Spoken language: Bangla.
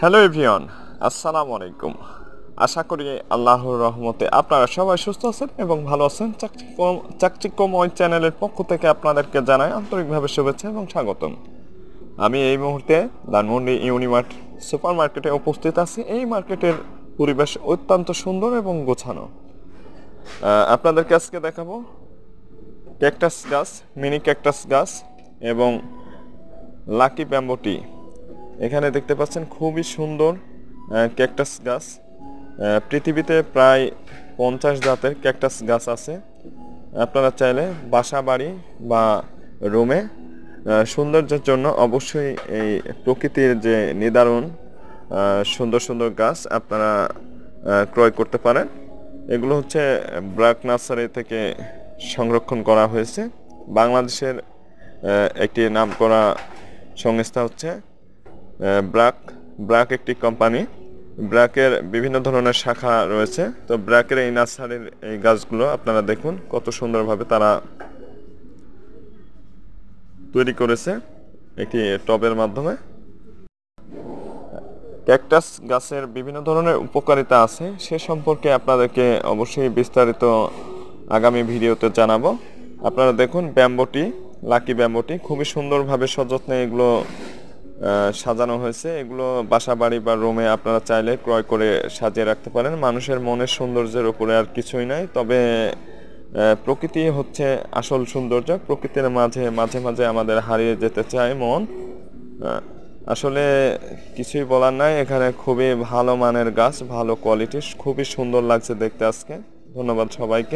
হ্যালো এভরিওয়ান, আসসালামু আলাইকুম। আশা করি আল্লাহর রহমতে আপনারা সবাই সুস্থ আছেন এবং ভালো আছেন। চাকচিক্যময় চ্যানেলের পক্ষ থেকে আপনাদেরকে জানাই আন্তরিকভাবে শুভেচ্ছা এবং স্বাগতম। আমি এই মুহূর্তে ধানমন্ডি ইউনিমার্ট সুপার মার্কেটে উপস্থিত আছি। এই মার্কেটের পরিবেশ অত্যন্ত সুন্দর এবং গোছানো। আপনাদেরকে আজকে দেখাবো ক্যাকটাস গাছ, মিনি ক্যাকটাস গাছ এবং লাকি ব্যাম্বো টি। এখানে দেখতে পাচ্ছেন খুবই সুন্দর ক্যাকটাস গাছ। পৃথিবীতে প্রায় 50 জাতের ক্যাকটাস গাছ আছে। আপনারা চাইলে বাসা বাড়ি বা রুমে সৌন্দর্যের জন্য অবশ্যই এই প্রকৃতির যে নিদারুণ সুন্দর সুন্দর গাছ আপনারা ক্রয় করতে পারেন। এগুলো হচ্ছে ব্র্যাক নার্সারি থেকে সংরক্ষণ করা হয়েছে। বাংলাদেশের একটি নামকরা সংস্থা হচ্ছে ব্র্যাক একটি কোম্পানি। ব্র্যাকের বিভিন্ন ধরনের শাখা রয়েছে। তো ব্র্যাকের এই নার্সারির এই গাছগুলো আপনারা দেখুন কত সুন্দরভাবে তারা তৈরি করেছে একটি টবের মাধ্যমে। ক্যাকটাস গাছের বিভিন্ন ধরনের উপকারিতা আছে, সে সম্পর্কে আপনাদেরকে অবশ্যই বিস্তারিত আগামী ভিডিওতে জানাবো। আপনারা দেখুন ব্যাম্বোটি, লাকি ব্যাম্বোটি খুবই সুন্দরভাবে সযত্নে এগুলো সাজানো হয়েছে। এগুলো বাসা বাড়ি বা রুমে আপনারা চাইলে ক্রয় করে সাজিয়ে রাখতে পারেন। মানুষের মনের সৌন্দর্যের উপরে আর কিছুই নাই, তবে প্রকৃতি হচ্ছে আসল সৌন্দর্য। প্রকৃতির মাঝে মাঝে মাঝে আমাদের হারিয়ে যেতে চায় মন। আসলে কিছুই বলার নাই। এখানে খুবই ভালো মানের গাছ, ভালো কোয়ালিটির, খুবই সুন্দর লাগছে দেখতে আজকে। ধন্যবাদ সবাইকে।